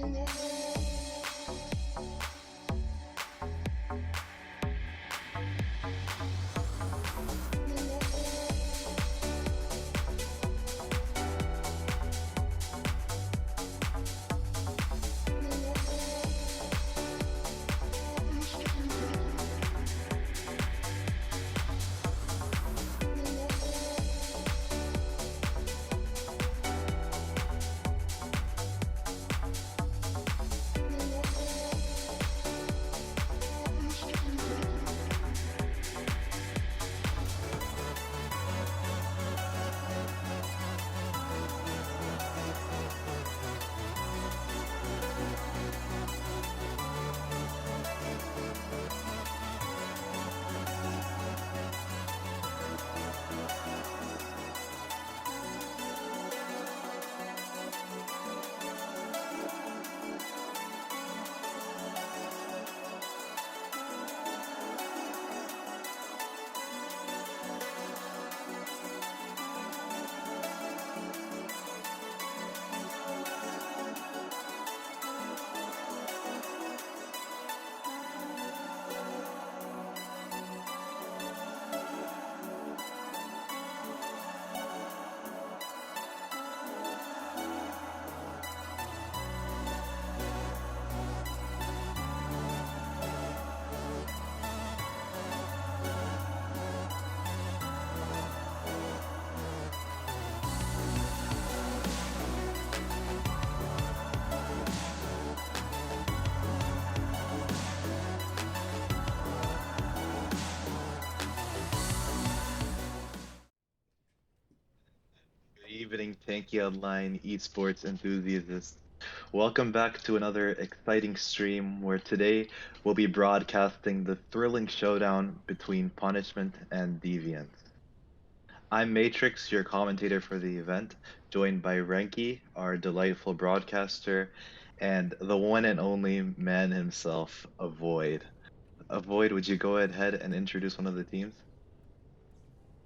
Good evening, Tanky Online esports enthusiasts. Welcome back to another exciting stream where today we'll be broadcasting the thrilling showdown between Punishment and Deviants. I'm Matrix, your commentator for the event, joined by Renki, our delightful broadcaster, and the one and only man himself, Avoid. Avoid, would you go ahead and introduce one of the teams?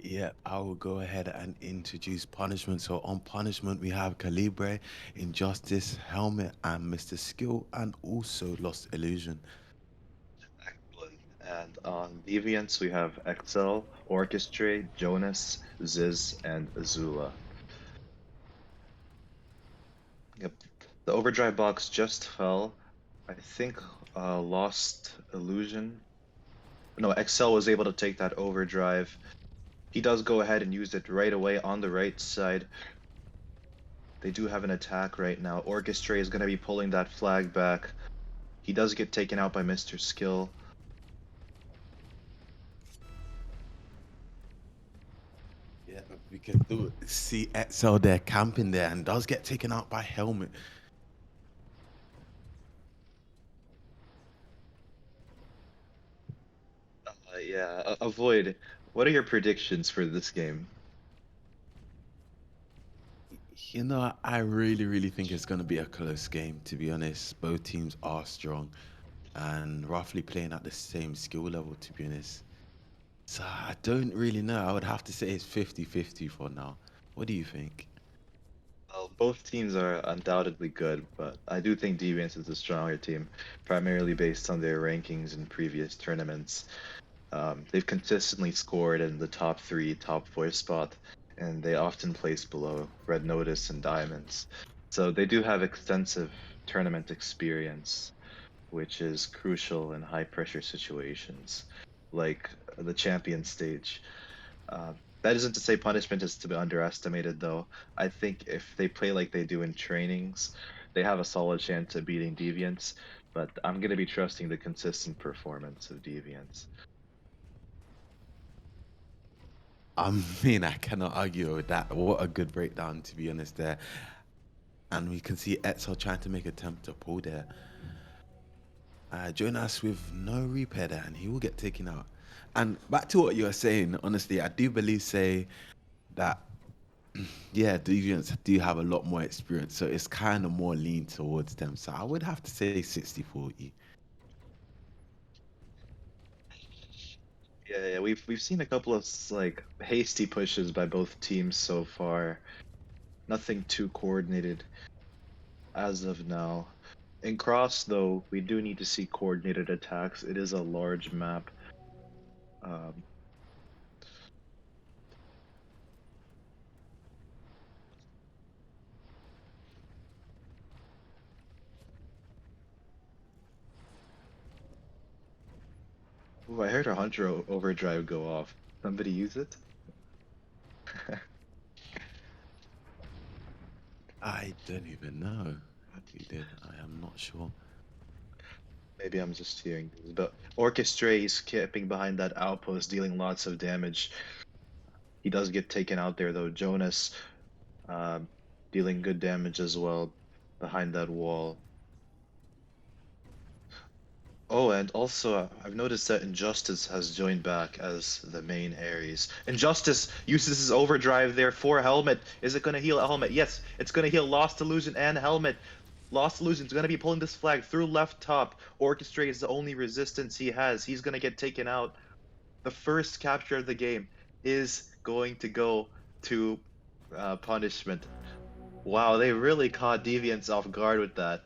Yeah, I will go ahead and introduce punishment. So on punishment, we have Calibre, Injustice, Helmet, and Mr. Skill, and also Lost Illusion. Excellent. And on Deviants, we have Excel, Orchestrate, Jonas, Ziz, and Azula. Yep. The overdrive box just fell. I think Lost Illusion. No, Excel was able to take that overdrive. He does go ahead and use it right away on the right side. They do have an attack right now. Orchestrate is going to be pulling that flag back. He does get taken out by Mr. Skill. Yeah, we can do see Etzel there camping there and does get taken out by Helmet. Yeah, Avoid. What are your predictions for this game? You know, I really think it's going to be a close game, to be honest. Both teams are strong and roughly playing at the same skill level, to be honest. So I don't really know. I would have to say it's 50-50 for now. What do you think? Well, both teams are undoubtedly good, but I do think Deviants is the stronger team, primarily based on their rankings in previous tournaments. They've consistently scored in the top three, top four spot, and they often place below Red Notice and Diamonds. So they do have extensive tournament experience, which is crucial in high pressure situations, like the champion stage. That isn't to say punishment is to be underestimated, though. I think if they play like they do in trainings, they have a solid chance of beating Deviants, but I'm going to be trusting the consistent performance of Deviants. I mean, I cannot argue with that. What a good breakdown, to be honest, there. And we can see Etzel trying to make attempt to pull there. Jonas with no repair there, and he will get taken out. And back to what you were saying, honestly, I do believe, say, that, yeah, Deviants do have a lot more experience, so it's kind of more lean towards them. So I would have to say 60-40. Yeah, we've seen a couple of like hasty pushes by both teams so far. Nothing too coordinated as of now. In Cross, though, we do need to see coordinated attacks. It is a large map. Um, ooh, I heard a Hunter overdrive go off. Somebody use it? I don't even know if he did. I am not sure. Maybe I'm just hearing this, but Orchestra is camping behind that outpost, dealing lots of damage. He does get taken out there, though. Jonas um, dealing good damage as well behind that wall. Oh, and also, I've noticed that Injustice has joined back as the main Ares. Injustice uses his overdrive there for Helmet. Is it going to heal Helmet? Yes, it's going to heal Lost Illusion and Helmet. Lost Illusion's going to be pulling this flag through left top. Orchestrate is the only resistance he has. He's going to get taken out. The first capture of the game is going to go to Punishment. Wow, they really caught Deviants off guard with that.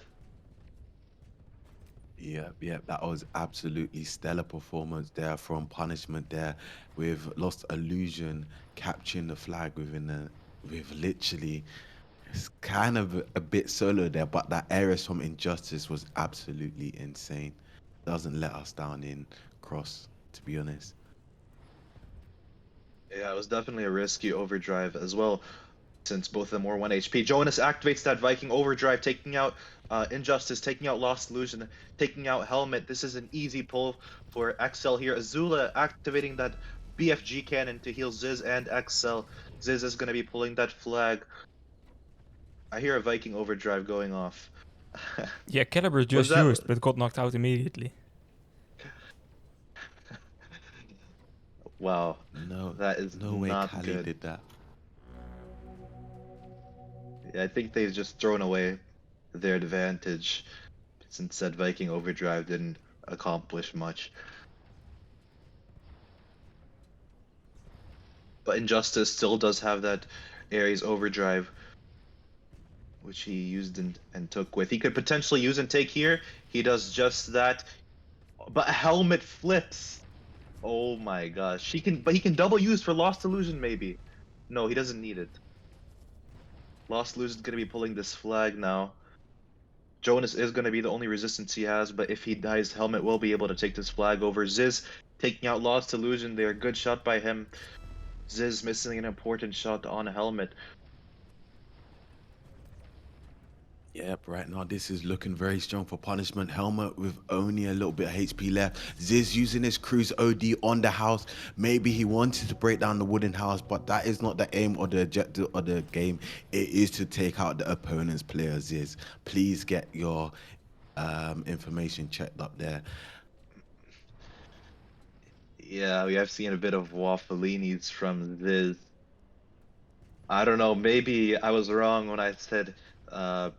Yeah, yeah, that was absolutely stellar performance there from Punishment there with Lost Illusion capturing the flag with literally it's kind of a bit solo there, but that Ares from Injustice was absolutely insane. Doesn't let us down in Cross, to be honest. Yeah, it was definitely a risky overdrive as well, since both of them were 1 HP. Jonas activates that Viking overdrive, taking out Injustice, taking out Lost Illusion, taking out Helmet. This is an easy pull for XL here. Azula activating that BFG cannon to heal Ziz and XL. Ziz is going to be pulling that flag. I hear a Viking overdrive going off. Yeah, Caliber Was just that? used, but got knocked out immediately. Wow, No, that is no way not Cali good. did that. Yeah, I think they've just thrown away their advantage since that Viking overdrive didn't accomplish much. But Injustice still does have that Ares overdrive, which he used and took with. He could potentially use and take here. He does just that. But Helmet flips. Oh my gosh. He can double use for Lost Illusion maybe. No, he doesn't need it. Lost Illusion's gonna be pulling this flag now. Jonas is gonna be the only resistance he has, but if he dies, Helmet will be able to take this flag over. Ziz taking out Lost Illusion there. Good shot by him. Ziz missing an important shot on Helmet. Yep, right now this is looking very strong for Punishment. Helmet with only a little bit of HP left. Ziz using his cruise OD on the house. Maybe he wanted to break down the wooden house, but that is not the aim or the objective of the game. It is to take out the opponent's player, Ziz. Please get your information checked up there. Yeah, we have seen a bit of wafflini's from Ziz. I don't know, maybe I was wrong when I said uh,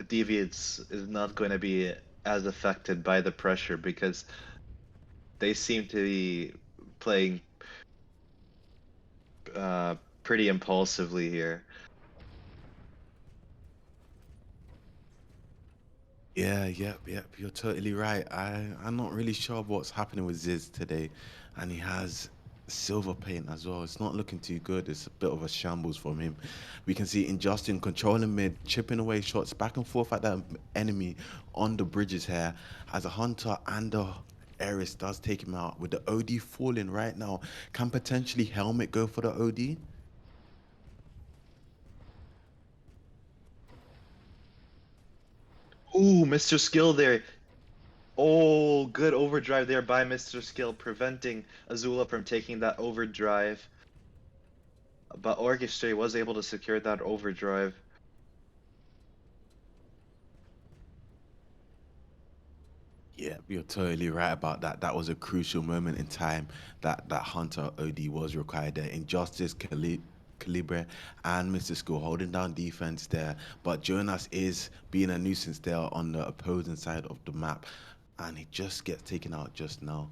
Deviants is not going to be as affected by the pressure because they seem to be playing uh, pretty impulsively here. Yeah, yep. You're totally right. I'm not really sure what's happening with Ziz today, and he has silver paint as well. It's not looking too good. It's a bit of a shambles from him. We can see Injustin controlling mid, chipping away shots back and forth at that enemy on the bridges here. As a hunter and a Eris does take him out with the OD falling right now. Can potentially Helmet go for the OD? Ooh, Mr. Skill there. Oh, good overdrive there by Mr. Skill, preventing Azula from taking that overdrive. But Orchestra was able to secure that overdrive. Yeah, you're totally right about that. That was a crucial moment in time that Hunter OD was required there. Injustice, Calibre, and Mr. School holding down defense there. But Jonas is being a nuisance there on the opposing side of the map. And he just gets taken out just now.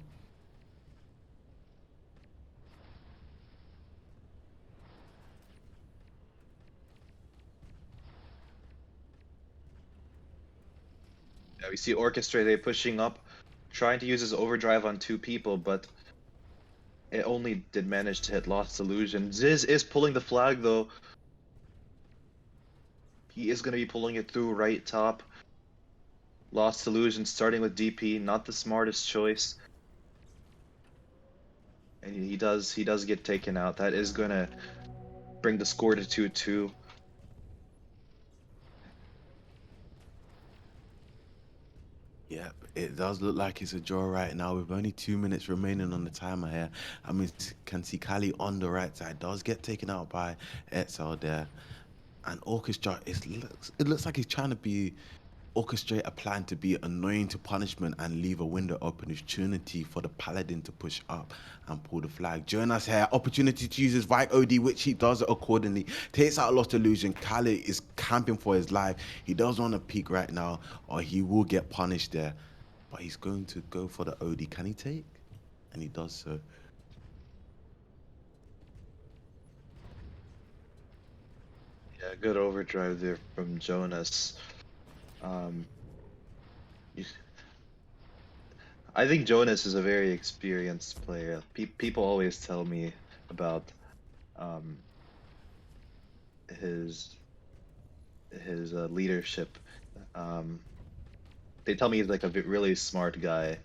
Yeah, we see Orchestrate pushing up, trying to use his overdrive on two people, but it only did manage to hit Lost Illusion. Ziz is pulling the flag though. He is going to be pulling it through right top. Lost Illusion starting with DP, not the smartest choice. And he does get taken out. That is going to bring the score to 2-2. Yep, it does look like it's a draw right now with only 2 minutes remaining on the timer here. I mean, can see Kali on the right side does get taken out by Etzel there, and Orchestra it looks like he's trying to be orchestrate a plan to be annoying to punishment and leave a window opportunity for the paladin to push up and pull the flag. Jonas here, opportunity to use his right OD, which he does accordingly. Takes out Lost Illusion. Kali is camping for his life. He does want to peek right now, or he will get punished there. But he's going to go for the OD. Can he take? And he does so. Yeah, good overdrive there from Jonas. Um, I think Jonas is a very experienced player. People always tell me about um, his leadership. Um, they tell me he's like a really smart guy,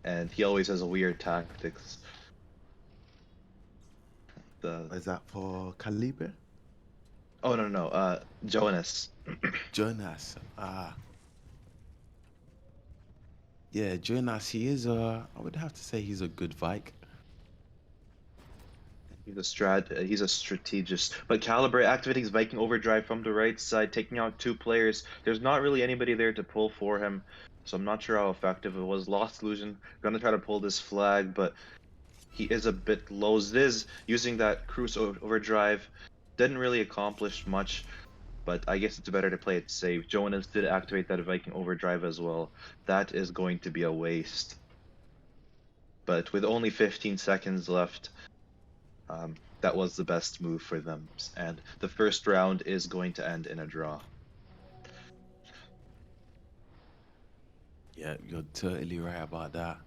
and he always has weird tactics. Is that for Calibre? Oh no, Jonas. Jonas. Yeah, Jonas, he is I would have to say he's a good Vike. He's a strategist. But Calibre activating his Viking overdrive from the right side, taking out two players. There's not really anybody there to pull for him, so I'm not sure how effective it was. Lost Illusion gonna try to pull this flag, but he is a bit low. Ziz using that cruise overdrive didn't really accomplish much, but I guess it's better to play it safe. Jonas did activate that Viking overdrive as well. That is going to be a waste. But with only 15 seconds left, that was the best move for them. And the first round is going to end in a draw. Yeah, you're totally right about that.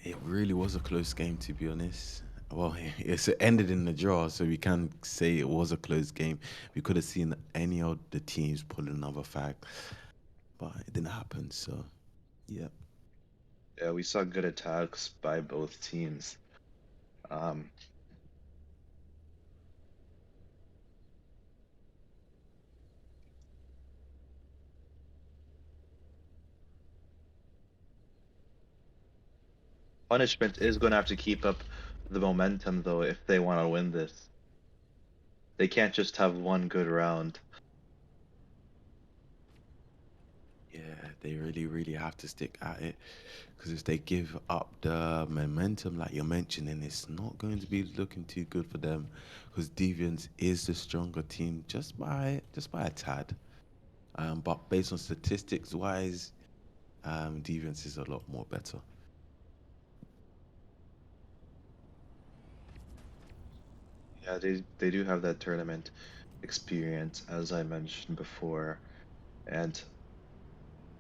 It really was a close game, to be honest. Well, it's ended in a draw, so we can say it was a close game. We could have seen any of the teams pull another flag, but it didn't happen. So, yeah. Yeah, we saw good attacks by both teams. Um, Punishment is going to have to keep up the momentum, though, if they want to win this. They can't just have one good round. Yeah, they really, really have to stick at it because if they give up the momentum, like you're mentioning, it's not going to be looking too good for them because Deviants is the stronger team just by a tad. But based on statistics wise, Deviants is a lot more better. Yeah, they do have that tournament experience, as I mentioned before, and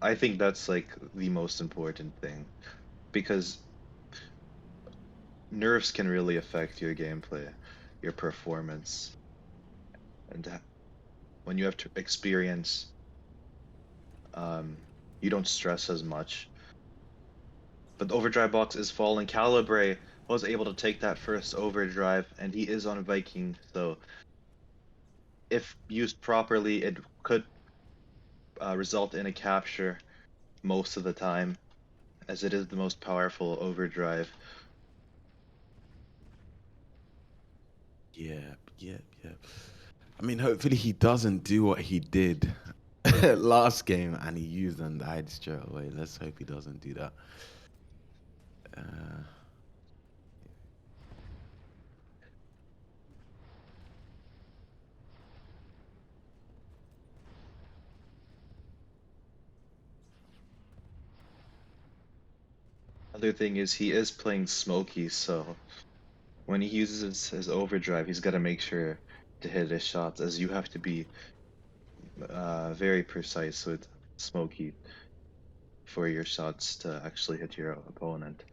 I think that's like the most important thing because nerfs can really affect your gameplay, your performance, and when you have to experience, um, you don't stress as much. But the overdrive box is falling. Calibre was able to take that first overdrive, and he is on Viking, so if used properly, it could result in a capture most of the time, as it is the most powerful overdrive. Yeah, yeah, yeah. I mean, hopefully he doesn't do what he did last game and he used and died straight away. Let's hope he doesn't do that. Uh, Other thing is he is playing Smoky, so when he uses his overdrive, he's got to make sure to hit his shots, as you have to be very precise with Smoky. for your shots to actually hit your opponent.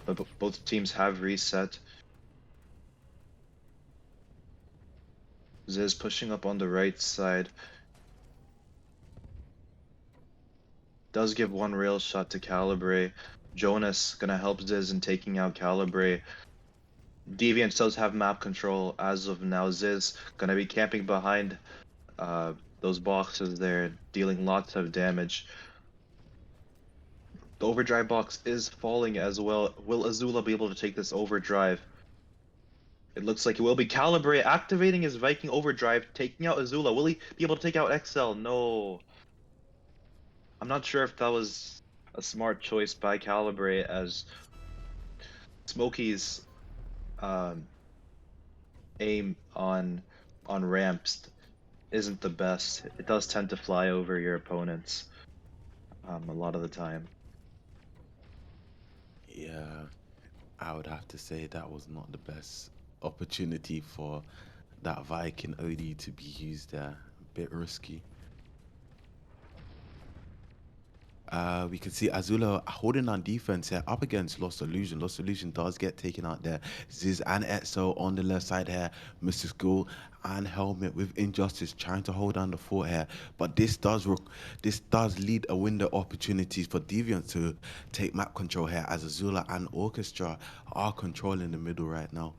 But both teams have reset. Ziz pushing up on the right side. Does give one rail shot to Calibre. Jonas gonna help Ziz in taking out Calibre. Deviants does have map control as of now. Ziz gonna be camping behind those boxes there, dealing lots of damage. The overdrive box is falling as well. Will Azula be able to take this overdrive? It looks like it will be. Calibre activating his Viking overdrive, taking out Azula. Will he be able to take out XL? No. I'm not sure if that was a smart choice by Calibre, as Smokey's aim on ramps isn't the best. It does tend to fly over your opponents a lot of the time. Yeah, I would have to say that was not the best opportunity for that Viking OD to be used there. A bit risky. We can see Azula holding on defense here up against Lost Illusion. Lost Illusion does get taken out there. Ziz and Etzo on the left side here. Mr. School and Helmet with Injustice trying to hold down the fort here. But this does lead a window opportunities for Deviant to take map control here, as Azula and Orchestra are controlling the middle right now.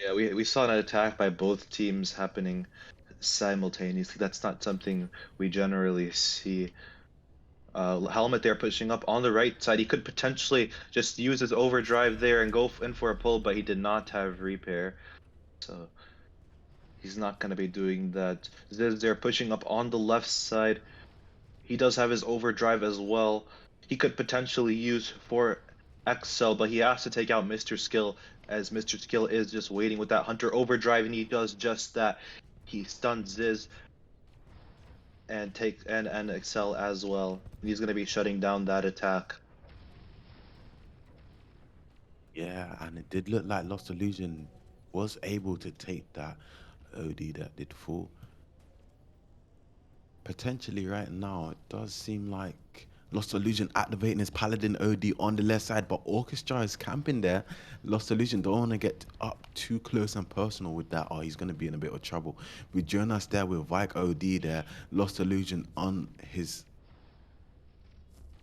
Yeah, we saw an attack by both teams happening simultaneously. That's not something we generally see. Helmet there pushing up on the right side. He could potentially just use his overdrive there and go in for a pull, but he did not have repair. So he's not going to be doing that. Ziz there pushing up on the left side. He does have his overdrive as well. He could potentially use for XL, but he has to take out Mr. Skill, as Mr. Skill is just waiting with that Hunter overdrive, and he does just that. He stuns Ziz and XL as well. He's gonna be shutting down that attack. Yeah, and it did look like Lost Illusion was able to take that OD that did fall. Potentially right now, it does seem like Lost Illusion activating his Paladin OD on the left side, but Orchestra is camping there. Lost Illusion don't want to get up too close and personal with that, or he's going to be in a bit of trouble. With Jonas there with Vike OD there, Lost Illusion on his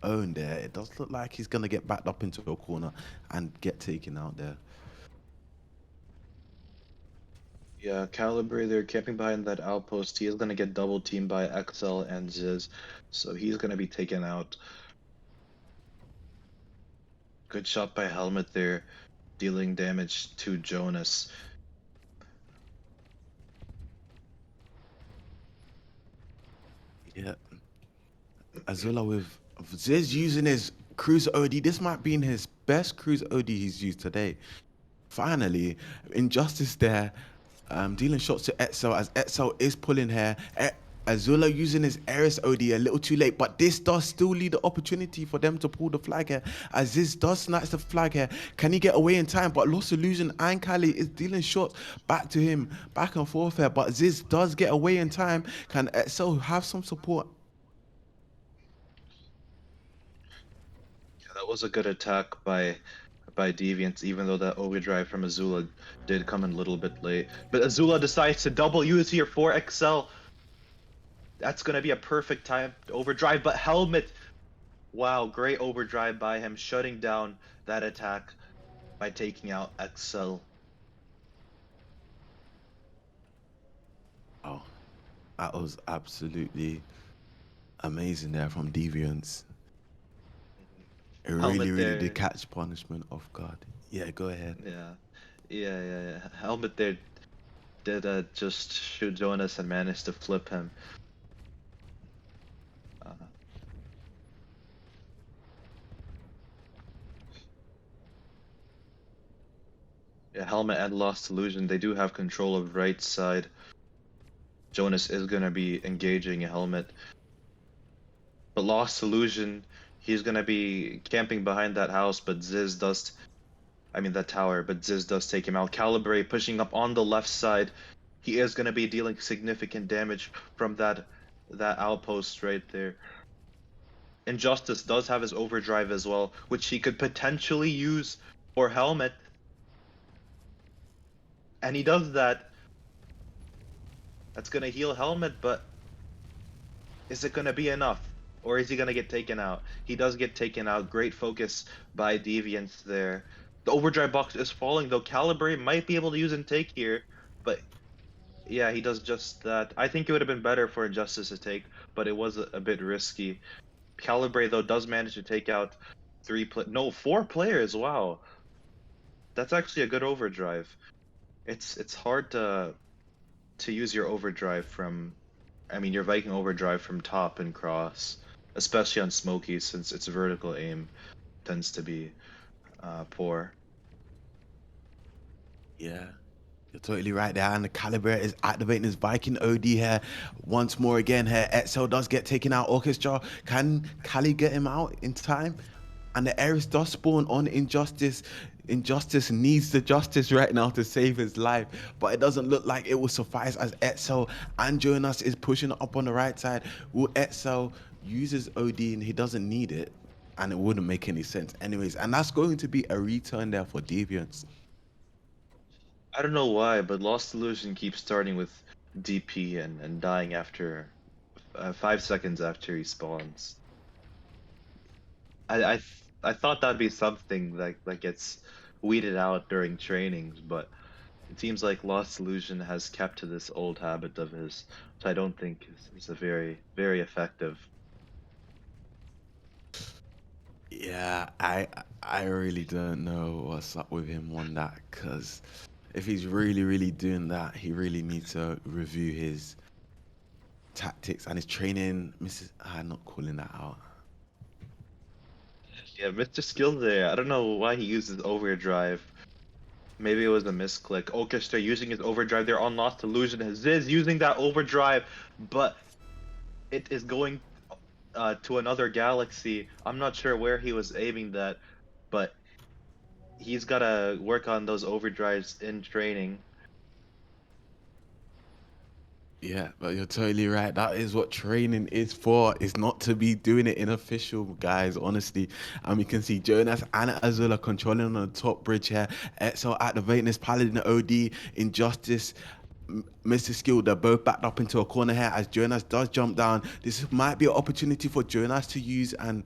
own there. It does look like he's going to get backed up into a corner and get taken out there. Yeah, Calibre, they're camping behind that outpost. He is gonna get double teamed by XL and Ziz, so he's gonna be taken out. Good shot by Helmet there, dealing damage to Jonas. Yeah. Azula with Ziz using his cruise OD. This might be his best cruise OD he's used today. Finally, Injustice there, dealing shots to Etzel as Etzel is pulling here. Azula using his Eris OD a little too late, but this does still lead the opportunity for them to pull the flag here. As this does snatch the flag here, can he get away in time? But Lost Illusion and Kali is dealing shots back to him, back and forth here. But Ziz does get away in time. Can Etzel have some support? Yeah, that was a good attack by Deviants, even though that overdrive from Azula did come in a little bit late. But Azula decides to double use here for XL. That's gonna be a perfect time to overdrive, but Helmet, wow, great overdrive by him, shutting down that attack by taking out XL. Oh, that was absolutely amazing there from Deviants. It really, really did catch punishment off guard. Yeah, go ahead. Yeah. Helmet there did just shoot Jonas and managed to flip him. Yeah, Helmet and Lost Illusion, they do have control of right side. Jonas is gonna be engaging Helmet. But Lost Illusion, he's gonna be camping behind that house, but Ziz does I mean that tower, but Ziz does take him out. Calibre pushing up on the left side. He is going to be dealing significant damage from that outpost right there. Injustice does have his overdrive as well, which he could potentially use for Helmet. And he does that. That's going to heal Helmet, but is it going to be enough? Or is he going to get taken out? He does get taken out. Great focus by Deviants there. The overdrive box is falling, though. Calibre might be able to use and take here, but yeah, he does just that. I think it would have been better for Injustice to take, but it was a bit risky. Calibre, though, does manage to take out four players. Wow. That's actually a good overdrive. It's hard to use your overdrive from, I mean, your Viking overdrive from top and cross, especially on Smoky, since its vertical aim tends to be poor. Yeah, you're totally right there. And the Calibre is activating his Viking OD here. Once more again here, Etzel does get taken out. Orchestra, can Cali get him out in time? And the Ares does spawn on Injustice. Injustice needs the justice right now to save his life, but it doesn't look like it will suffice as Etzel and Jonas is pushing up on the right side. Will Etzel use his OD and he doesn't need it? And it wouldn't make any sense anyways. And that's going to be a return there for Deviants. I don't know why, but Lost Illusion keeps starting with DP and dying after 5 seconds after he spawns. I thought that'd be something that gets weeded out during trainings, but it seems like Lost Illusion has kept to this old habit of his, which I don't think is a very effective. Yeah, I really don't know what's up with him on that, because if he's really doing that, he really needs to review his tactics and his training. I'm not calling that out. Yeah, Mr. Skill there. I don't know why he uses overdrive. Maybe it was a misclick. Orchestra using his overdrive there on Lost Illusion. Ziz using that overdrive, but it is going to another galaxy. I'm not sure where he was aiming that, but he's got to work on those overdrives in training. Yeah, but you're totally right. That is what training is for. It's not to be doing it in official, guys, honestly. And we can see Jonas and Azula controlling on the top bridge here. So activating this Paladin OD, Injustice, Mr. Skill, they're both backed up into a corner here as Jonas does jump down. This might be an opportunity for Jonas to use, and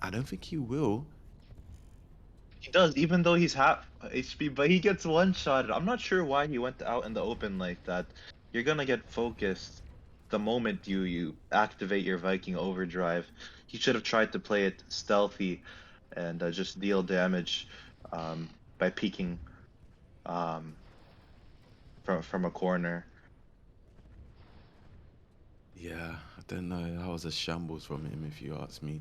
I don't think he will. He does, even though he's half HP, but he gets one-shotted. I'm not sure why he went out in the open like that. You're gonna get focused the moment you activate your Viking overdrive. He should have tried to play it stealthy and just deal damage by peeking um, from a corner. Yeah, I don't know. That was a shambles from him, if you ask me.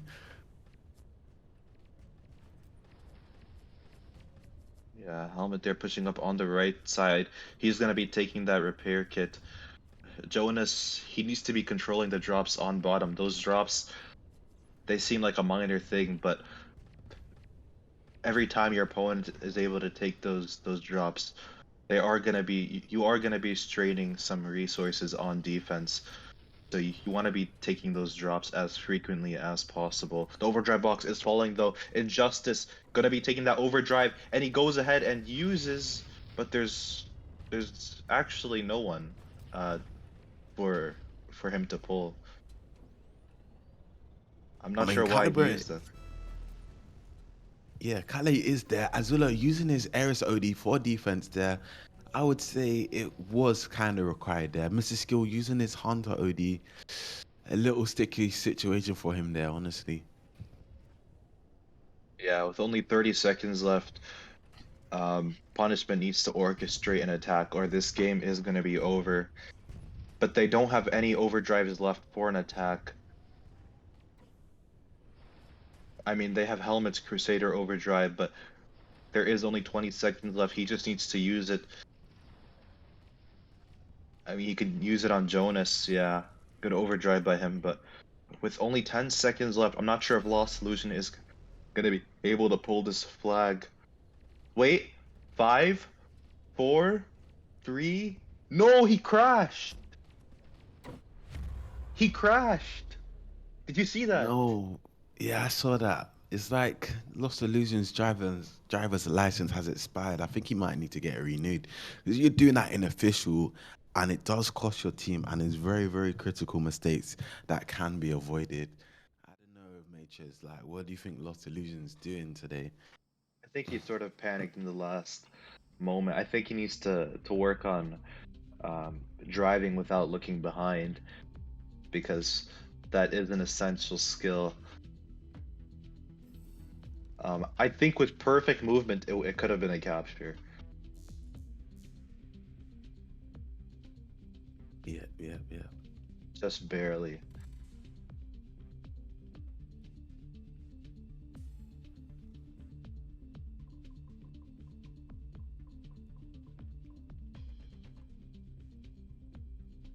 Yeah, Helmet there pushing up on the right side. He's gonna be taking that repair kit. Jonas, he needs to be controlling the drops on bottom. Those drops, they seem like a minor thing, but every time your opponent is able to take those drops, you are gonna be straining some resources on defense. So you want to be taking those drops as frequently as possible. The overdrive box is falling though. Injustice gonna be taking that overdrive, and he goes ahead and uses, but there's actually no one for him to pull. I'm not sure why he used that. Yeah, Kale is there. Azula using his Ares OD for defense there. I would say it was kind of required there. Mr. Skill using his Hunter OD. A little sticky situation for him there, honestly. Yeah, with only 30 seconds left, Punishment needs to orchestrate an attack, or this game is going to be over. But they don't have any overdrives left for an attack. I mean, they have Helmet's Crusader overdrive, but there is only 20 seconds left. He just needs to use it. I mean, he could use it on Jonas, yeah. Good overdrive by him, but with only 10 seconds left, I'm not sure if Lost Illusion is gonna be able to pull this flag. Wait, 5, 4, 3. No, he crashed. He crashed. Did you see that? No, yeah, I saw that. It's like Lost Illusions driver's license has expired. I think he might need to get it renewed because you're doing that in official, and it does cost your team, and it's very, very critical mistakes that can be avoided. I don't know, Matrix. Like, what do you think Lost Illusions doing today? I think he sort of panicked in the last moment. I think he needs to work on driving without looking behind because that is an essential skill. I think with perfect movement, it could have been a capture. Yeah, yeah, yeah. Just barely.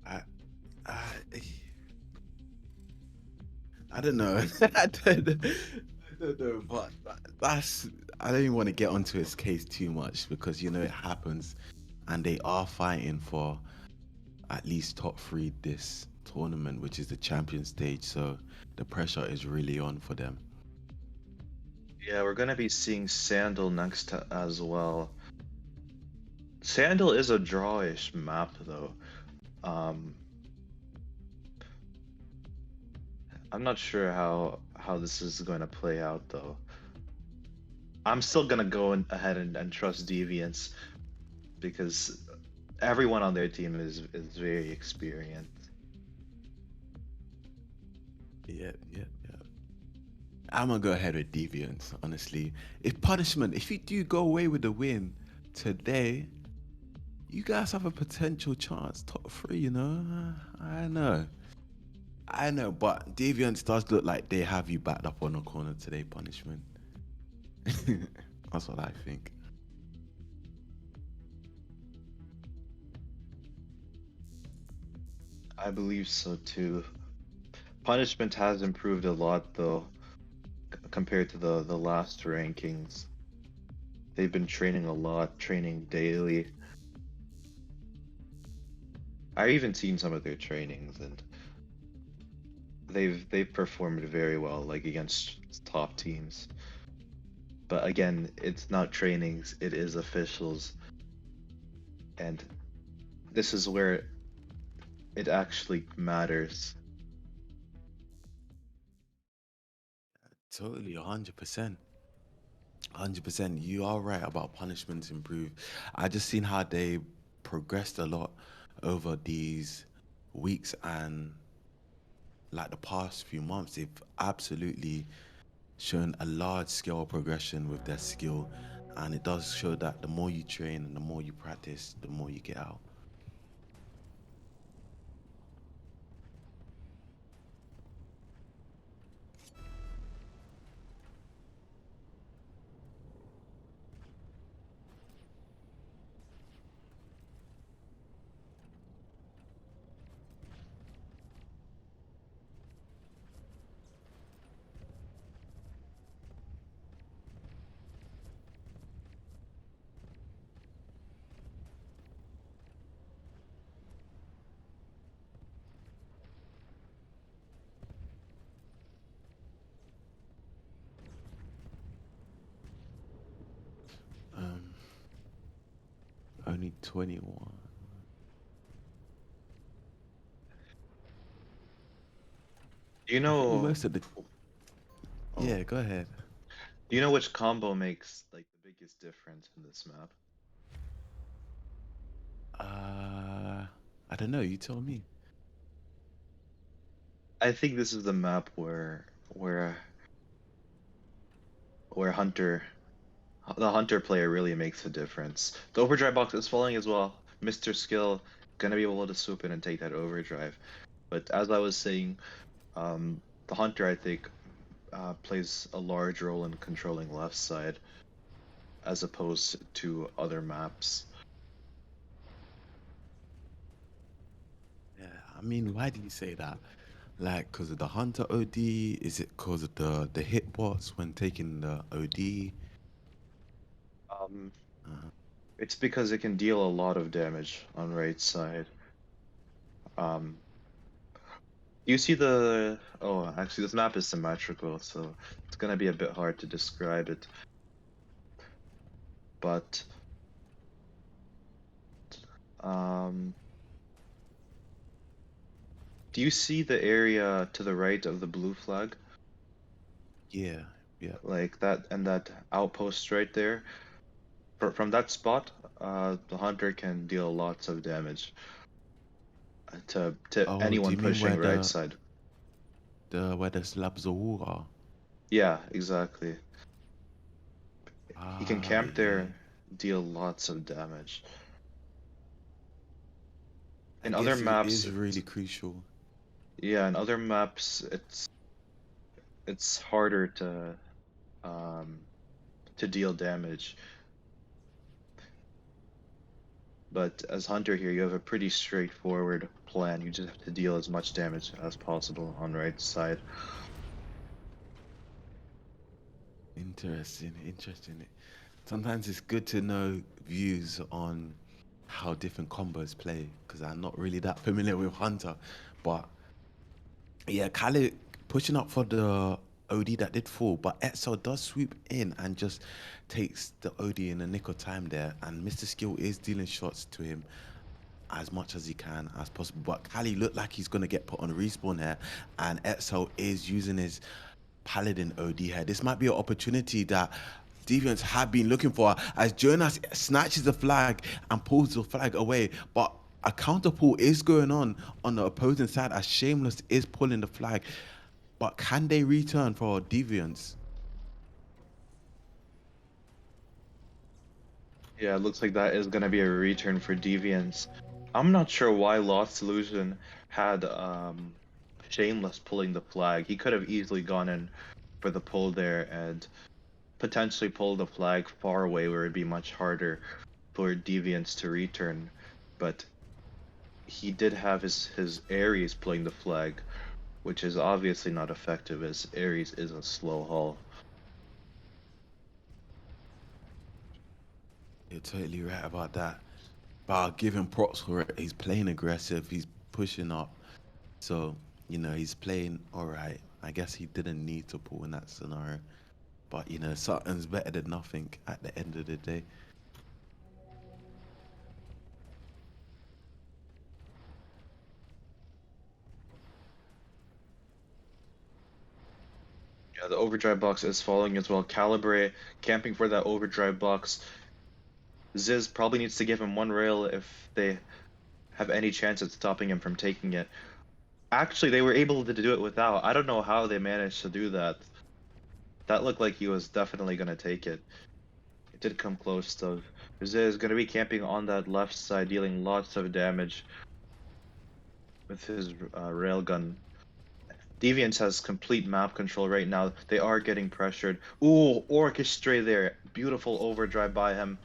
I, I, I don't know. I don't know, but that's. I don't even want to get onto his case too much because it happens, and they are fighting for at least top three this tournament, which is the champion stage. So the pressure is really on for them. Yeah, we're gonna be seeing Sandal next as well. Sandal is a drawish map though. Um, I'm not sure how this is going to play out though. I'm still gonna go ahead and trust Deviants because everyone on their team is very experienced. Yeah, yeah, yeah. I'm gonna go ahead with Deviants, honestly. If punishment, if you do go away with the win today, you guys have a potential chance top three, I know. I know, but Deviants does look like they have you backed up on the corner today, punishment. That's what I think. I believe so too. Punishment has improved a lot though compared to the last rankings. They've been training a lot, training daily. I've even seen some of their trainings and they've performed very well, like against top teams. But again, it's not trainings, it is officials, and this is where it actually matters. Totally, 100%. 100%. You are right about punishments improve. I just seen how they progressed a lot over these weeks and like the past few months. They've absolutely shown a large scale progression with their skill. And it does show that the more you train and the more you practice, the more you get out. Um, Only 21. Do you I think know? most of the. Oh, Yeah, go ahead. do you know which combo makes like the biggest difference in this map? Uh, I don't know. You tell me. I think this is the map where the Hunter player really makes a difference. The overdrive box is falling as well. Mr. Skill gonna be able to swoop in and take that overdrive. But as I was saying, the Hunter I think plays a large role in controlling left side as opposed to other maps. Yeah, I mean, why do you say that? Like, because of the Hunter OD? Is it because of the hitbox when taking the OD? Um, Uh, it's because it can deal a lot of damage on right side. Um, you see the... Oh, actually, this map is symmetrical, so it's gonna be a bit hard to describe it. But um, do you see the area to the right of the blue flag? yeah, yeah. Like that, and that outpost right there? From that spot, the hunter can deal lots of damage to Oh, do anyone you mean pushing right side. where the slabs of wall are? Yeah, exactly. He can Ah, camp yeah. there, deal lots of damage. I In other guess it maps, is really crucial. yeah, in other maps, it's harder um to deal damage. But as hunter here, you have a pretty straightforward plan. You just have to deal as much damage as possible on right side. Interesting, interesting. Sometimes it's good to know views on how different combos play because I'm not really that familiar with Hunter. But yeah, Khaled pushing up for the OD that did fall, but Etzel does swoop in and just takes the OD in the nick of time there. And Mr. Skill is dealing shots to him as much as he can as possible. But Kali looked like he's gonna get put on a respawn here, and Etzel is using his Paladin OD here. This might be an opportunity that Deviants have been looking for as Jonas snatches the flag and pulls the flag away. But a counter pull is going on the opposing side as Shameless is pulling the flag. But can they return for Deviants? Yeah, it looks like that is gonna be a return for Deviants. I'm not sure why Lost Solution had Shameless pulling the flag. He could have easily gone in for the pull there and potentially pull the flag far away where it'd be much harder for Deviants to return. But he did have his Ares pulling the flag, which is obviously not effective as Ares is a slow haul. You're totally right about that. But I'll give him props for it. He's playing aggressive. He's pushing up. So, he's playing all right. I guess he didn't need to pull in that scenario. But, something's better than nothing at the end of the day. Yeah, the overdrive box is falling as well. Calibre camping for that overdrive box. Ziz probably needs to give him one rail if they have any chance at stopping him from taking it. Actually, they were able to do it without. I don't know how they managed to do that. That looked like he was definitely going to take it. It did come close though. Ziz is going to be camping on that left side, dealing lots of damage with his railgun. Deviants has complete map control right now. They are getting pressured. Ooh, Orchestrate there. Beautiful overdrive by him.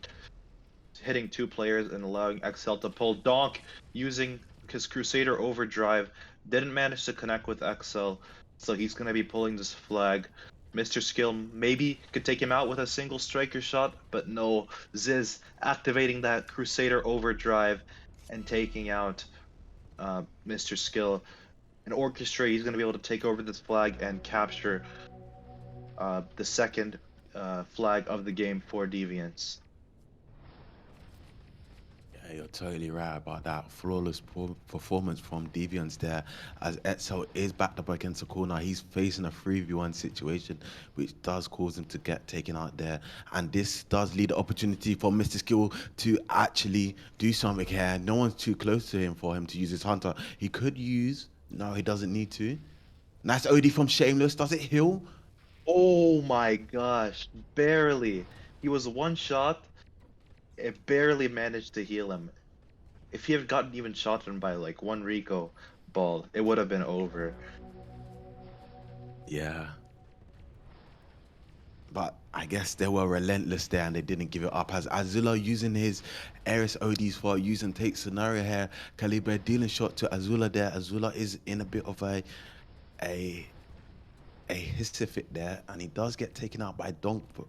Hitting two players and allowing XL to pull. Donk using his Crusader overdrive. Didn't manage to connect with XL, so he's going to be pulling this flag. Mr. Skill maybe could take him out with a single striker shot, but no. Ziz activating that Crusader overdrive and taking out Mr. Skill. And Orchestrate, he's going to be able to take over this flag and capture the second flag of the game for Deviants. Yeah, you're totally right about that. Flawless performance from Deviants there as Etzel is backed up against the corner. He's facing a 3v1 situation, which does cause him to get taken out there. And this does lead the opportunity for Mr. Skill to actually do something here. No one's too close to him for him to use his Hunter. He could use... No, he doesn't need to. Nice OD from Shameless. Does it heal? Oh my gosh, barely. He was one shot. It barely managed to heal him. If he had gotten even shot in by like one Rico ball, it would have been over. Yeah. But I guess they were relentless there and they didn't give it up. As Azula using his Ares ODs for use and take scenario here. Calibre dealing shot to Azula there. Azula is in a bit of a a hissifit there, and he does get taken out by Donk. But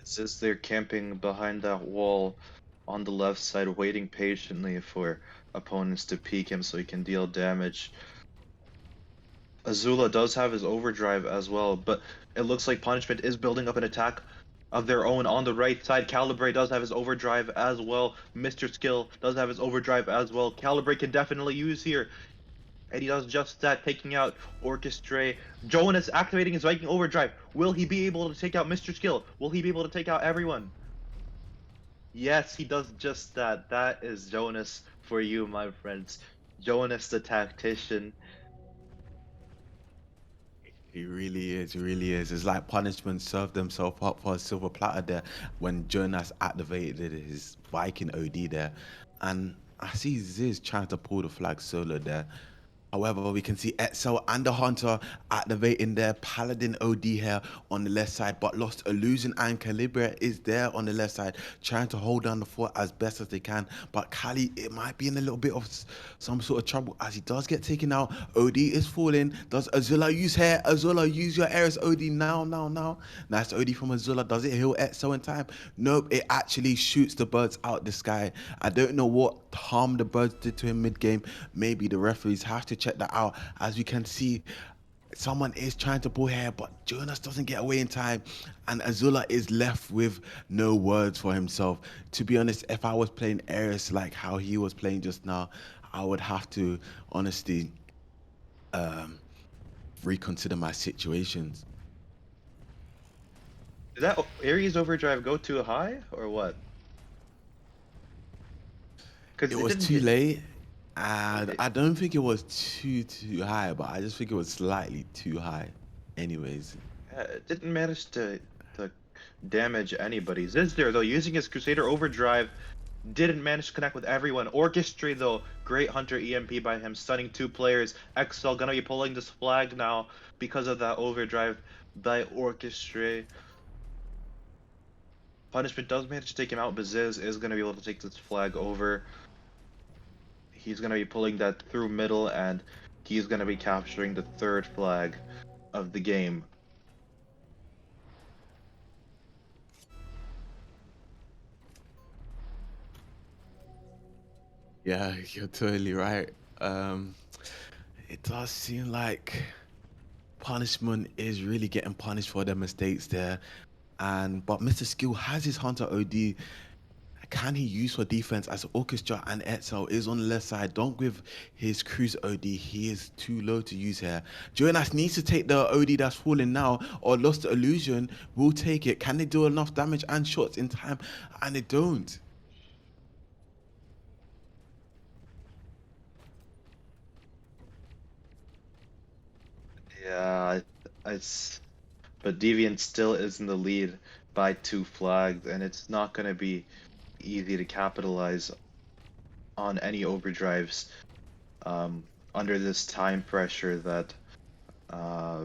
It's just they're camping behind that wall on the left side, waiting patiently for opponents to peek him so he can deal damage. Azula does have his overdrive as well, but it looks like Punishment is building up an attack of their own on the right side. Calibre does have his overdrive as well. Mr. Skill does have his overdrive as well. Calibre can definitely use here. And he does just that, taking out Orchestra. Jonas activating his Viking overdrive. Will he be able to take out Mr. Skill? Will he be able to take out everyone? Yes, he does just that. That is Jonas for you, my friends. Jonas the tactician. he really is, really is. It's like Punishment served himself up for a silver platter there when Jonas activated his Viking OD there. And I see Ziz trying to pull the flag solo there. However, we can see Etzel and the Hunter activating their Paladin OD here on the left side, but lost Illusion and Calibra is there on the left side, trying to hold down the fort as best as they can. But Kali, it might be in a little bit of some sort of trouble as he does get taken out. OD is falling. Does Azula use hair? Azula, use your Ares OD now. Nice OD from Azula. Does it heal Etzel in time? Nope, it actually shoots the birds out the sky. I don't know what harm the birds did to him mid-game. Maybe the referees have to check that out. As we can see, someone is trying to pull hair, but Jonas doesn't get away in time, and Azula is left with no words for himself. To be honest, if I was playing Ares like how he was playing just now, I would have to honestly reconsider my situations. Did that Ares overdrive go too high or what? Because It was didn't too hit. late, and I don't think it was too high, but I just think it was slightly too high. Anyways, It didn't manage to damage anybody. Zizdar though, using his Crusader overdrive, didn't manage to connect with everyone. Orchestra though, great Hunter EMP by him, stunning 2 players. XL gonna be pulling this flag now because of that overdrive by Orchestra. Punishment does manage to take him out, but Ziz is gonna be able to take this flag over. He's gonna be pulling that through middle, and he's gonna be capturing the 3rd flag of the game. yeah, you're totally right. It does seem like Punishment is really getting punished for their mistakes there. But Mr. Skill has his Hunter OD. Can he use for defense as Orchestra and Etzel is on the left side? Don't with his Cruise OD. He is too low to use here. Jonas needs to take the OD that's falling now, or Lost Illusion will take it. Can they do enough damage and shots in time? And they don't. Yeah, it's but Deviant still is in the lead by 2 flags, and it's not gonna be easy to capitalize on any overdrives under this time pressure that uh,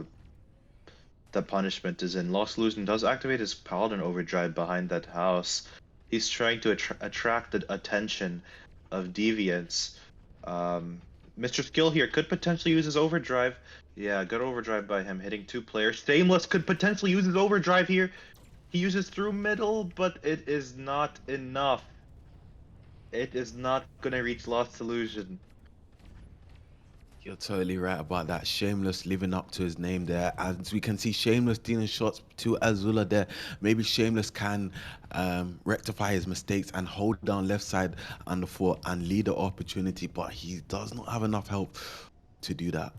the Punishment is in. Lost Illusion does activate his Paladin overdrive behind that house. He's trying to attract the attention of Deviants. Mr. Skill here could potentially use his overdrive. Yeah, good overdrive by him, hitting 2 players. Shameless could potentially use his overdrive here. He uses through middle, but it is not enough. It is not gonna reach Lost Illusion. You're totally right about that. Shameless living up to his name there. As we can see, Shameless dealing shots to Azula there. Maybe Shameless can rectify his mistakes and hold down left side on the fort and lead the opportunity, but he does not have enough help to do that.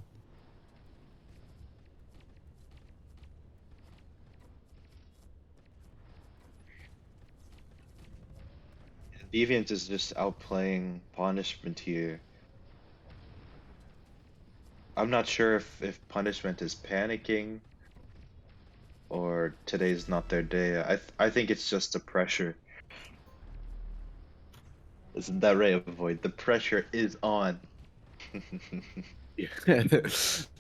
Deviant is just outplaying Punishment here. I'm not sure if Punishment is panicking or today's not their day. I think it's just the pressure. Isn't that right, Void? The pressure is on. Yeah.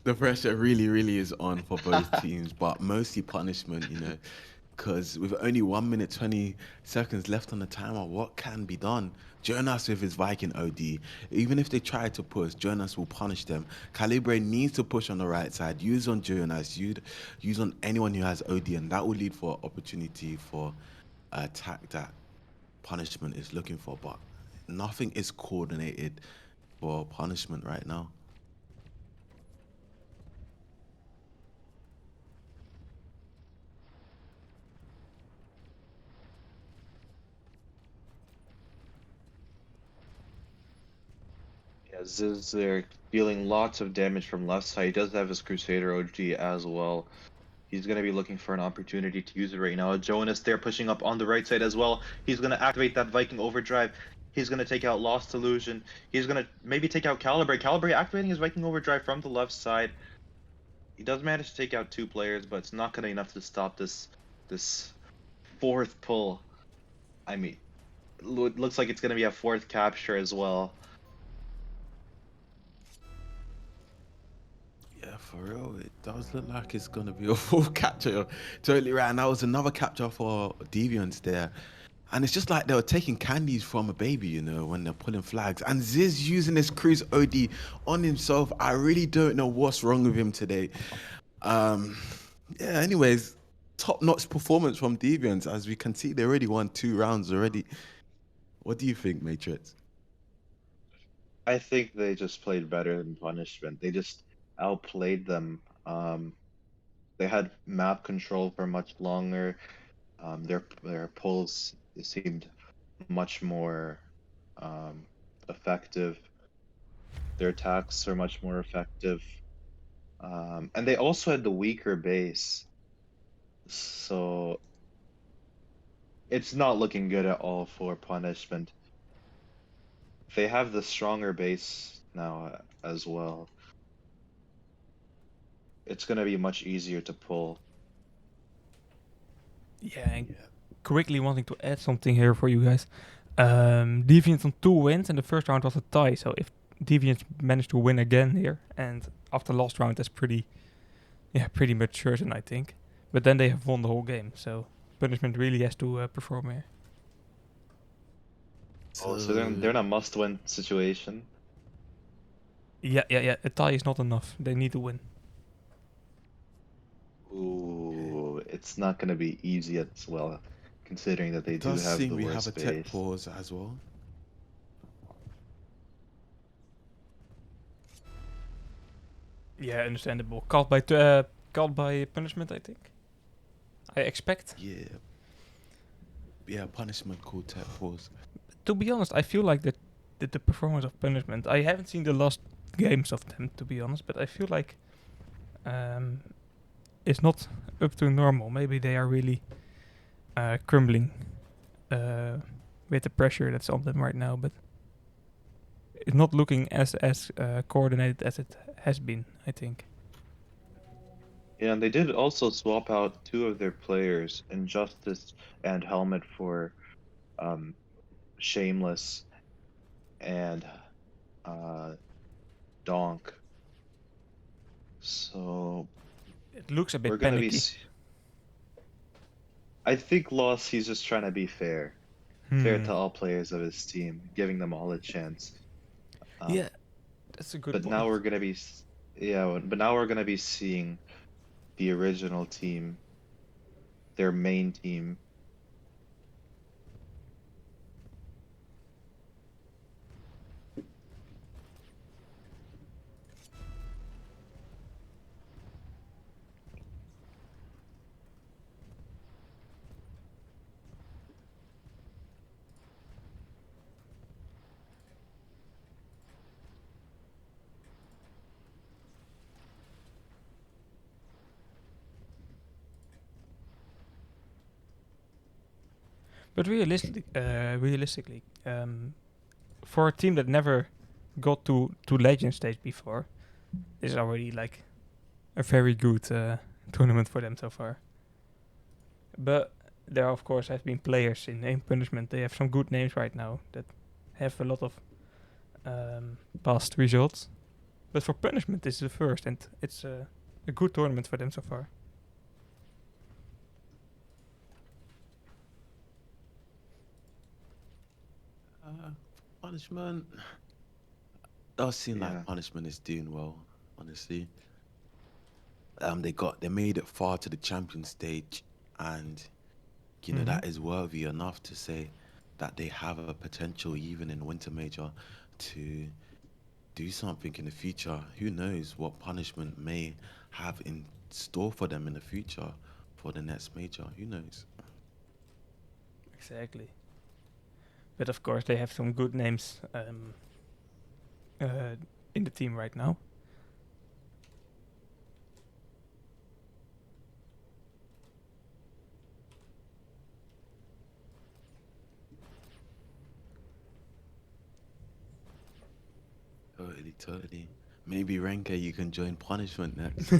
The pressure really, really is on for both teams, but mostly punishment, because with only 1 minute 20 seconds left on the timer, what can be done? Jonas with his Viking OD, even if they try to push, Jonas will punish them. Calibre needs to push on the right side, use on Jonas, use on anyone who has OD, and that will lead for opportunity for attack that punishment is looking for, but nothing is coordinated for punishment right now. Yeah, Ziz there dealing lots of damage from left side. He does have his Crusader OG as well. He's going to be looking for an opportunity to use it right now. Jonas there pushing up on the right side as well. He's going to activate that Viking Overdrive. He's going to take out Lost Illusion. He's going to maybe take out Calibre. Calibre activating his Viking Overdrive from the left side. He does manage to take out 2 players, but it's not going to be enough to stop this fourth pull. I mean, looks like it's going to be a 4th capture as well. Yeah, for real, it does look like it's gonna be a full capture. Totally right. And that was another capture for Deviants there. And it's just like they were taking candies from a baby, when they're pulling flags. And Ziz using his cruise OD on himself. I really don't know what's wrong with him today. Yeah, anyways, top-notch performance from Deviants. As we can see, they already won 2 rounds already. What do you think, Matrix? I think they just played better than Punishment. They just outplayed them. They had map control for much longer. Their pulls seemed much more effective. Their attacks are much more effective. And they also had the weaker base. So it's not looking good at all for Punishment. They have the stronger base now as well. It's going to be much easier to pull. Yeah, and quickly wanting to add something here for you guys. Deviants on 2 wins, and the first round was a tie. So if Deviants managed to win again here, and after last round, that's pretty much certain, I think. But then they have won the whole game, so Punishment really has to perform here. Oh, so they're in a must-win situation. Yeah. A tie is not enough. They need to win. Ooh, it's not going to be easy as well, considering that they It do does have seem the we have worst a tech base. pause as well. Yeah, understandable. Called by Punishment, I think. I expect. Yeah, Punishment called tech pause. To be honest, I feel like the performance of Punishment. I haven't seen the last games of them, to be honest, but I feel like it's not up to normal. Maybe they are really crumbling with the pressure that's on them right now, but it's not looking as coordinated as it has been, I think. Yeah, and they did also swap out 2 of their players, Injustice and Helmet, for Shameless and Donk. So It looks a we're bit gonna be. panicky. I think Loss, he's just trying to be fair to all players of his team, giving them all a chance. Yeah, that's a good But point. now we're gonna be, but now we're gonna be seeing the original team, their main team. But realistically, for a team that never got to Legend stage before, this is already like a very good tournament for them so far. But there, of course, have been players in Punishment. They have some good names right now that have a lot of past results. But for punishment, this is the first, and it's a good tournament for them so far. Punishment does seem Yeah. like punishment is doing well, honestly. They made it far to the champion stage, and that is worthy enough to say that they have a potential even in winter major to do something in the future. Who knows what punishment may have in store for them in the future for the next major? Who knows? Exactly. But of course, they have some good names in the team right now. Totally. Maybe Renke, you can join punishment next.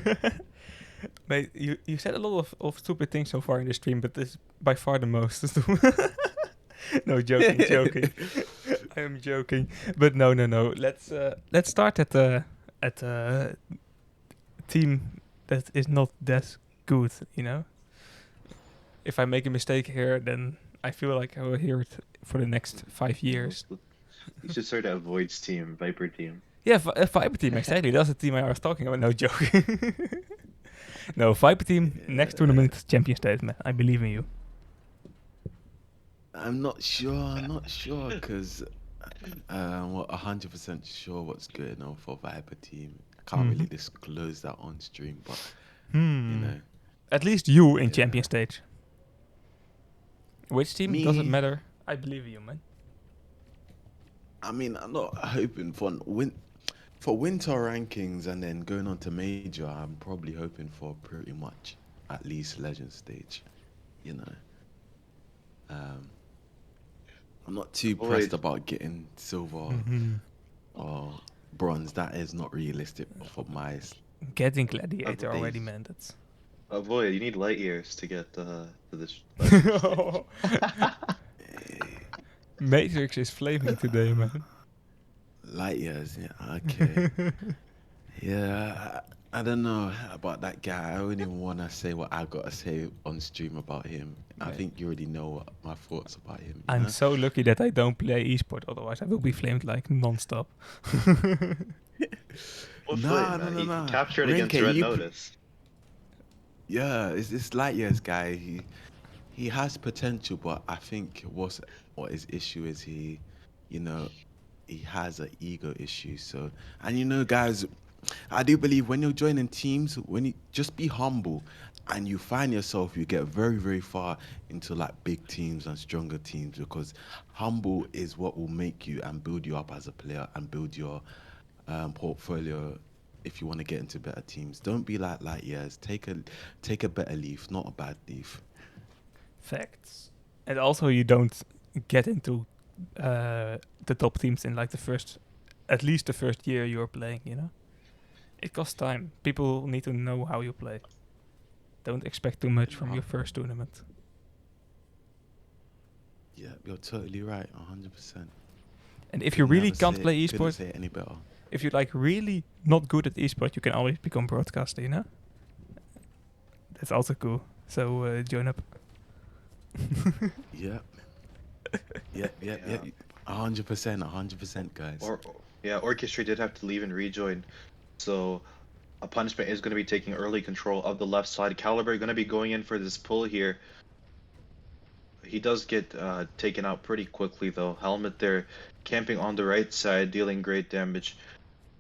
Mate, you said a lot of stupid things so far in the stream, but this is by far the most. No, joking. I am joking, but no. Let's start at a team that is not that good. If I make a mistake here, then I feel like I will hear it for the next 5 years. You should start a Avoids team, Viper team. Yeah, Viper team, exactly. That's the team I was talking about. No joke. No, Viper team, next tournament, champion state, man. I believe in you. I'm not sure, because I'm not 100% sure what's going on for Viper team. I can't really disclose that on stream, but, At least you in Yeah. champion stage. Which team? Me? Doesn't matter. I believe in you, man. I mean, I'm not hoping for winter rankings and then going on to major. I'm probably hoping for pretty much at least legend stage. I'm not too pressed about getting silver or bronze. That is not realistic for my. Getting gladiator Days. already, man. That's. Avoid, you need light years to get to this. Matrix is flaming today, man. Light years, yeah, okay. Yeah, I don't know about that guy. I don't even want to say what I got to say on stream about him. I Right. think you already know what my thoughts about him. I'm so lucky that I don't play esport, otherwise I will be flamed like non-stop. What Nah, flame, no, He no. captured against Renke, Red you Notice. Yeah, it's this light years guy. He has potential, but I think what his issue is you know, he has an ego issue. So, and guys, I do believe when you're joining teams, when you just be humble, and you find yourself, you get very, very far into like big teams and stronger teams because humble is what will make you and build you up as a player and build your portfolio if you want to get into better teams. Don't be like light years. Take a better leaf, not a bad leaf. Facts. And also, you don't get into the top teams in like at least the first year you're playing. It costs time. People need to know how you play. Don't expect too much from your first tournament. Yeah, you're totally right, 100%. And if you really can't play Couldn't esports, say it any better. if you're like really not good at esports, you can always become broadcaster. That's also cool. So join up. Yep. Yep. 100%, guys. Orchestra did have to leave and rejoin, so a punishment is going to be taking early control of the left side. Caliber going to be going in for this pull here. He does get taken out pretty quickly though. Helmet there, camping on the right side, dealing great damage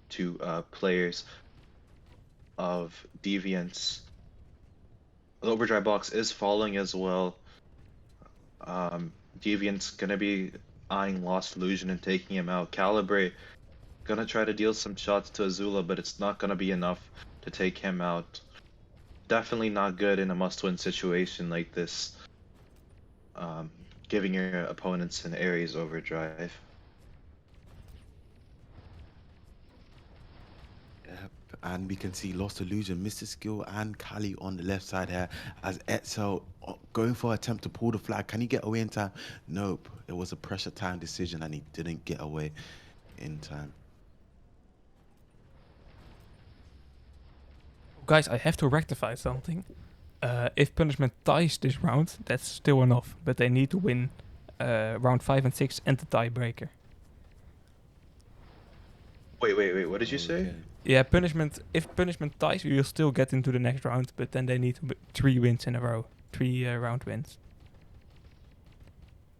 to players of Deviants. The overdrive box is falling as well. Deviant's gonna be eyeing Lost Illusion and taking him out. Calibre gonna try to deal some shots to Azula, but it's not gonna be enough to take him out. Definitely not good in a must-win situation like this. Giving your opponents an Ares overdrive. Yep. And we can see Lost Illusion, Mr. Skill, and Kali on the left side here as Etzel going for an attempt to pull the flag. Can he get away in time? Nope. It was a pressure time decision and he didn't get away in time. guys, I have to rectify something. If punishment ties this round, that's still enough, but they need to win round 5 and 6 and the tiebreaker. Wait. What did you say? Okay. Yeah, punishment. If punishment ties, you'll still get into the next round, but then they need 3 wins in a row, 3 round wins.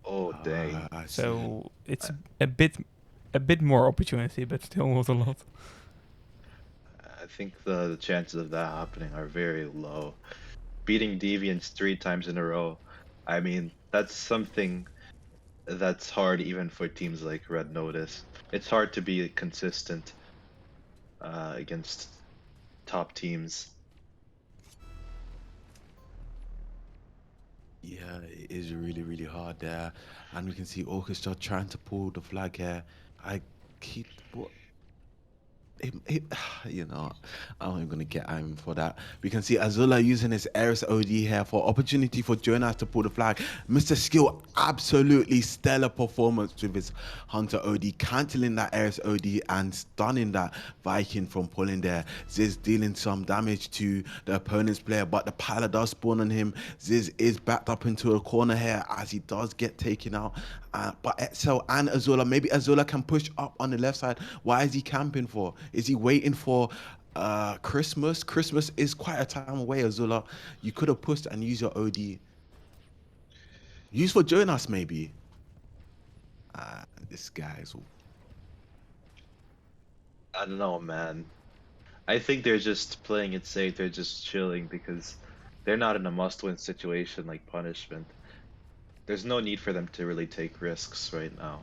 Oh, dang. I see. So it's a bit more opportunity, but still not a lot. I think the chances of that happening are very low. Beating Deviants 3 times in a row, I mean, that's something that's hard even for teams like Red Notice. It's hard to be consistent against top teams. Yeah, it is really, really hard there. And we can see Orchestra trying to pull the flag here. I keep what it, you know, I'm not even gonna get at him for that. We can see Azula using his Eris OD here for opportunity for Jonas to pull the flag. Mr. Skill, absolutely stellar performance with his Hunter OD, cancelling that Eris OD and stunning that Viking from pulling there. Ziz dealing some damage to the opponent's player, but the pilot does spawn on him. Ziz is backed up into a corner here as he does get taken out. But Etzel and Azula, maybe Azula can push up on the left side. Why is he camping for? Is he waiting for Christmas? Christmas is quite a time away, Azula. You could have pushed and used your OD. Use for Jonas, maybe. This guy is. I don't know, man. I think they're just playing it safe. They're just chilling because they're not in a must-win situation like Punishment. There's no need for them to really take risks right now.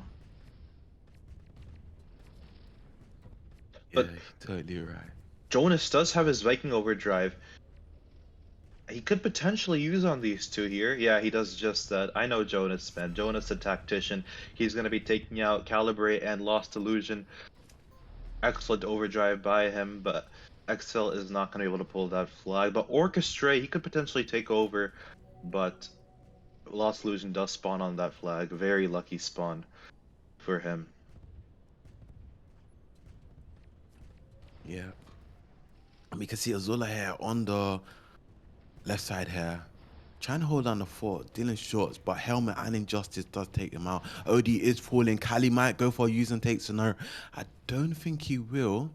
Yeah, But you're totally right. Jonas does have his Viking overdrive. He could potentially use on these two here. Yeah, he does just that. I know Jonas, man. Jonas, the tactician. He's going to be taking out Calibrate and Lost Illusion. Excellent overdrive by him, but Excel is not going to be able to pull that flag. But Orchestrate, he could potentially take over, but Lost Illusion does spawn on that flag. Very lucky spawn for him. Yeah. And we can see Azula here on the left side here. Trying to hold down the fort, dealing shots, but Helmet and Injustice does take him out. OD is falling. Kali might go for a use and take Sonor. I don't think he will.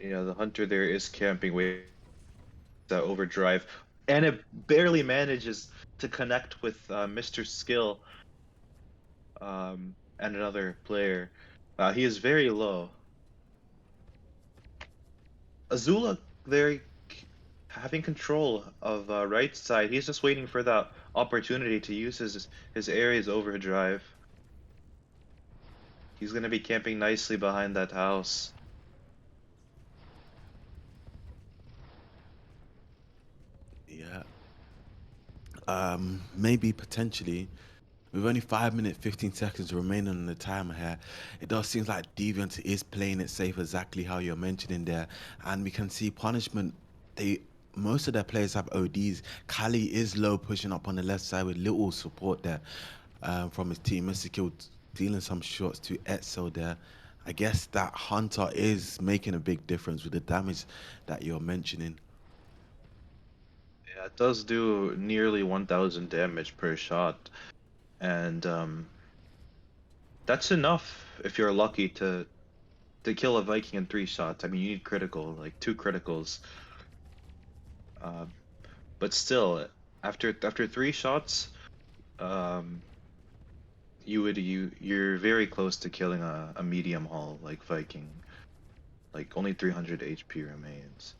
Yeah, the Hunter there is camping with that overdrive, and it barely manages to connect with Mr. Skill and another player. He is very low. Azula there having control of right side. He's just waiting for that opportunity to use his Ares overdrive. He's gonna be camping nicely behind that house. Yeah. Maybe potentially. With only 5 minutes, 15 seconds remaining on the timer here, it does seem like Deviant is playing it safe exactly how you're mentioning there. And we can see Punishment, most of their players have ODs. Kali is low, pushing up on the left side with little support there from his team. Mystical dealing some shots to Etzel there. I guess that Hunter is making a big difference with the damage that you're mentioning. Yeah, it does do nearly 1,000 damage per shot, and that's enough if you're lucky to kill a Viking in 3 shots. I mean, you need critical, like 2 criticals. Uh, but still, after 3 shots, um, you're very close to killing a medium hull like Viking. Like only 300 HP remains.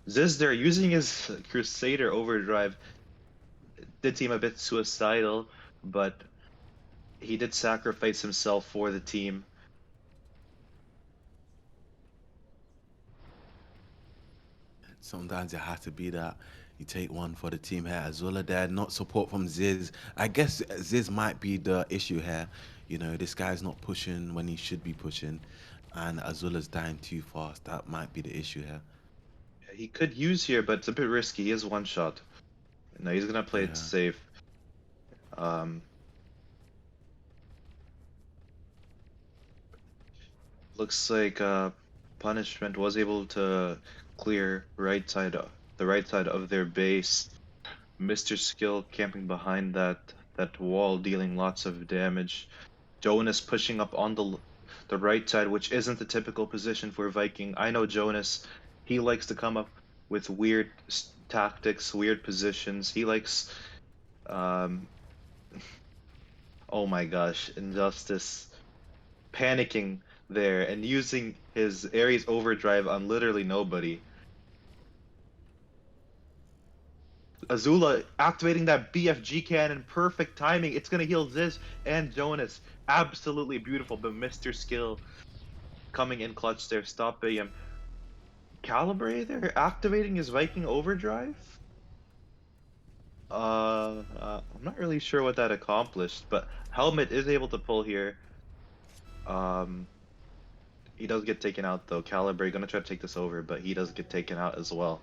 Ziz there using his Crusader overdrive did seem a bit suicidal, but he did sacrifice himself for the team. Sometimes it has to be that you take one for the team here. Azula there, not support from Ziz. I guess Ziz might be the issue here. You know, this guy's not pushing when he should be pushing, and Azula's dying too fast. That might be the issue here. He could use here, but it's a bit risky. He has 1 shot. No, he's gonna play it Yeah. safe. Um, looks like Punishment was able to clear the right side of their base. Mr. Skill camping behind that wall, dealing lots of damage. Jonas pushing up on the right side, which isn't the typical position for Viking. I know Jonas. He likes to come up with weird tactics, weird positions. He likes, um, oh my gosh, Injustice panicking there and using his Ares overdrive on literally nobody. Azula activating that BFG cannon, perfect timing. It's gonna heal Ziz and Jonas. Absolutely beautiful, but Mr. Skill coming in clutch there, stopping him. Calibrator activating his Viking overdrive? I'm not really sure what that accomplished, but Helmet is able to pull here. Um, he does get taken out though. Calibrator gonna try to take this over, but he does get taken out as well.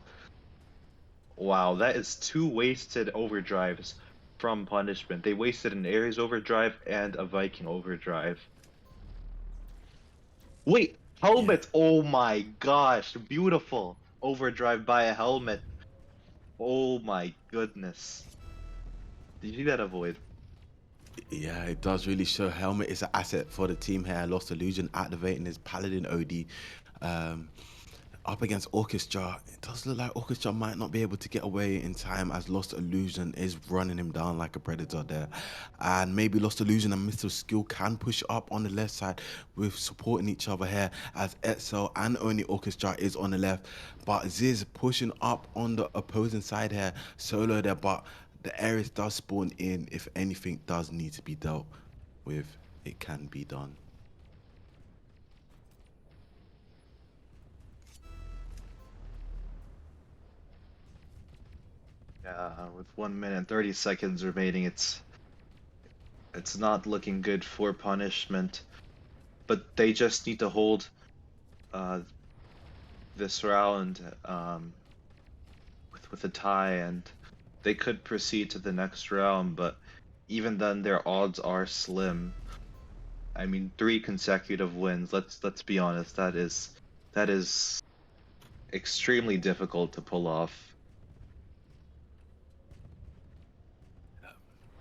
Wow, that is two wasted overdrives from Punishment. They wasted an Ares overdrive and a Viking overdrive. Wait, Yeah, Helmet! Oh my gosh, beautiful overdrive by a Helmet. Oh my goodness. Did you see that avoid? yeah, it does really show Helmet is an asset for the team here. Lost Illusion activating his Paladin OD. Um, Up against Orchestra, it does look like Orchestra might not be able to get away in time as Lost Illusion is running him down like a predator there. And maybe Lost Illusion and Mr. Skill can push up on the left side with supporting each other here as Etzel and only Orchestra is on the left. But Ziz pushing up on the opposing side here, solo there, but the Ares does spawn in. If anything does need to be dealt with, it can be done. Yeah, with 1 minute and 30 seconds remaining, it's not looking good for Punishment. But they just need to hold uh, this round with a tie, and they could proceed to the next round. But even then, their odds are slim. I mean, 3 consecutive wins. Let's be honest. That is extremely difficult to pull off.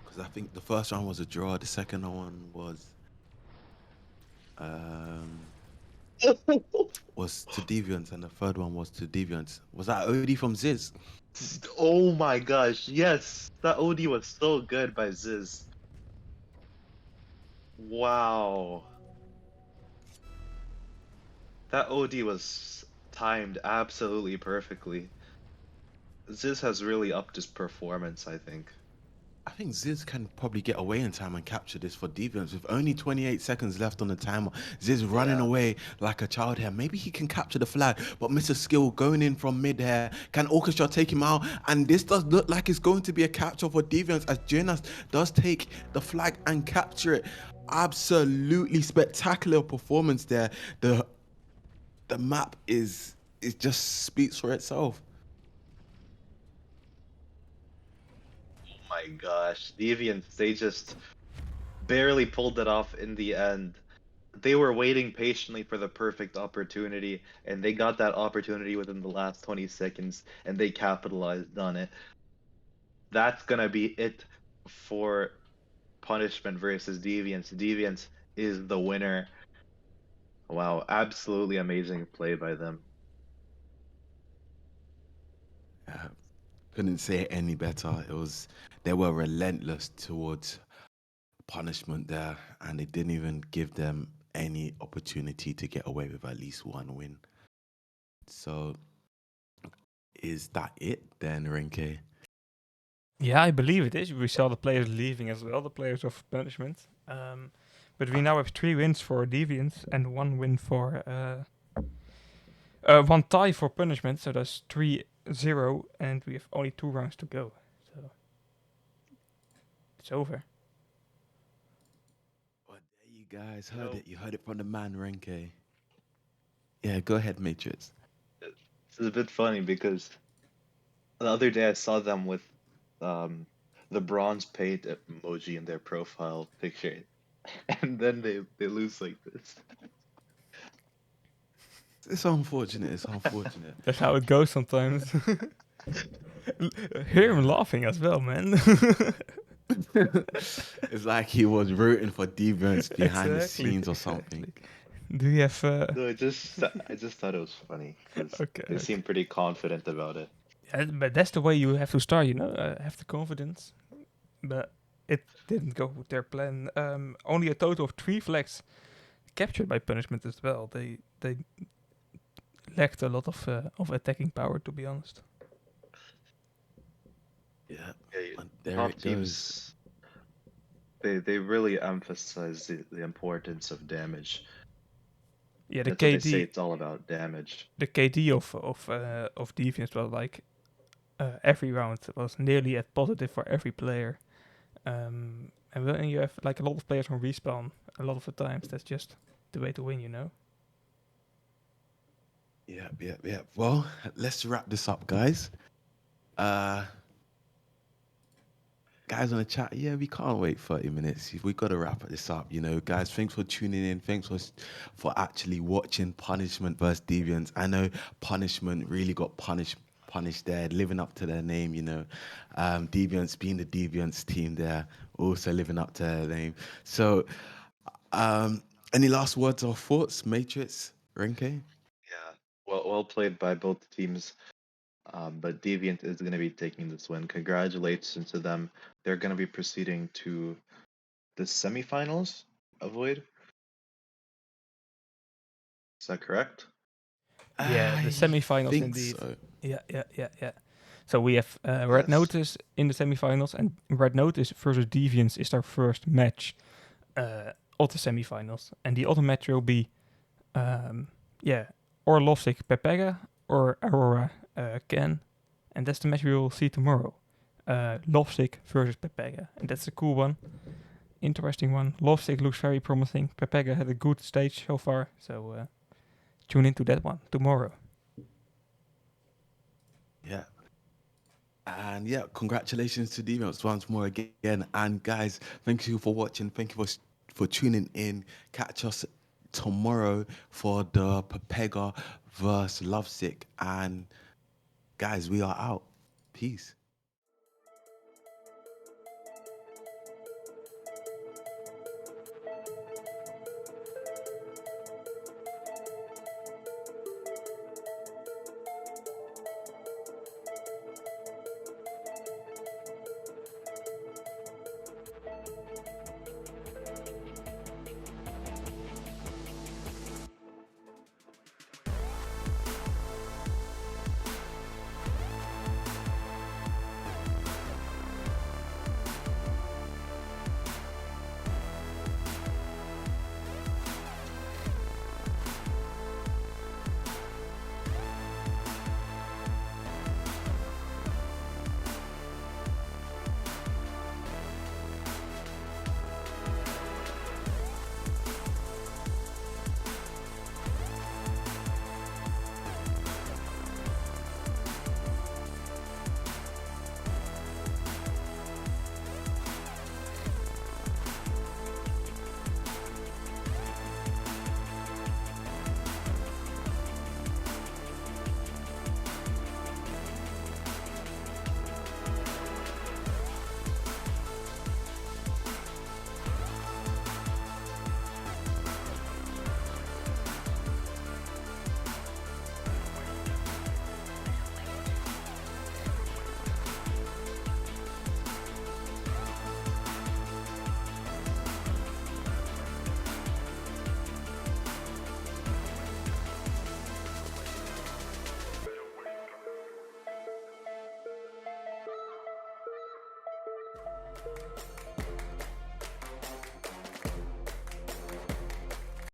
Because I think the first round was a draw, the second one um, was to Deviants, and the third one was to Deviants. Was that OD from Ziz? Oh my gosh, yes! That OD was so good by Ziz. Wow. That OD was timed absolutely perfectly. Ziz has really upped his performance, I think. I think Ziz can probably get away in time and capture this for Deviants with only 28 seconds left on the timer. Ziz running Yeah. away like a child here. Maybe he can capture the flag, but Mr. Skill going in from mid here. Can Orchestra take him out? And this does look like it's going to be a capture for Deviants as Jonas does take the flag and capture it. Absolutely spectacular performance there. The map is it just speaks for itself. Oh my gosh. Deviants, they just barely pulled it off in the end. They were waiting patiently for the perfect opportunity, and they got that opportunity within the last 20 seconds, and they capitalized on it. That's gonna be it for Punishment versus Deviants. Deviants is the winner. Wow, absolutely amazing play by them. Uh, couldn't say it any better. They were relentless towards punishment there, and they didn't even give them any opportunity to get away with at least one win. So, is that it then, Renke? Yeah, I believe it is. We saw the players leaving as well, the players of Punishment. But we now have 3 wins for Deviants and 1 win for 1 tie for Punishment. So that's 3-0, and we have only 2 rounds to go. So it's over. Well, there you guys heard it. You heard it from the man, Renke. Yeah, go ahead, Matrix. It's a bit funny because the other day I saw them with um, the bronze paint emoji in their profile picture, and then they lose like this. It's unfortunate. It's unfortunate. That's how it goes sometimes. Hear him laughing as well, man. It's like he was rooting for Deviants behind the Exactly, scenes or something. Do you have? No, I just thought it was funny because Okay, they okay. seem pretty confident about it. Yeah, but that's the way you have to start. Have the confidence. But it didn't go with their plan. Only a total of 3 flags captured by punishment as well. They lacked a lot of attacking power, to be honest. Yeah, Yeah, and there top it goes. teams they really emphasize the importance of damage. Yeah, That's what they say. It's all about damage. the KD of Deviants was like every round was nearly at positive for every player. And when you have like a lot of players from respawn, a lot of the times that's just the way to win. Yeah. Well, let's wrap this up, guys. Uh, guys on the chat, yeah, we can't wait 30 minutes. We got to wrap this up, guys. Thanks for tuning in. Thanks for actually watching Punishment versus Deviants. I know Punishment really got punished there, living up to their name. Deviants being the Deviants team there, also living up to their name. So, any last words or thoughts, Matrix, Renke? Yeah, well played by both teams. But Deviant is going to be taking this win. Congratulations to them. They're going to be proceeding to the semifinals of Void. Is that correct? Yeah, the I semifinals think indeed. so. Yeah. So we have Red Yes. Notice in the semifinals, and Red Notice versus Deviants is their first match of the semifinals, and the other match will be, or Lovesick Pepega or Aurora Ken, and that's the match we will see tomorrow. Lovesick versus Pepega, and that's a cool one, interesting one. Lovesick looks very promising. Pepega had a good stage so far, so tune into that one tomorrow. Yeah. And yeah, congratulations to Deviants once more again. And guys, thank you for watching. Thank you for tuning in. Catch us tomorrow for the Pepega versus Lovesick. And guys, we are out. Peace.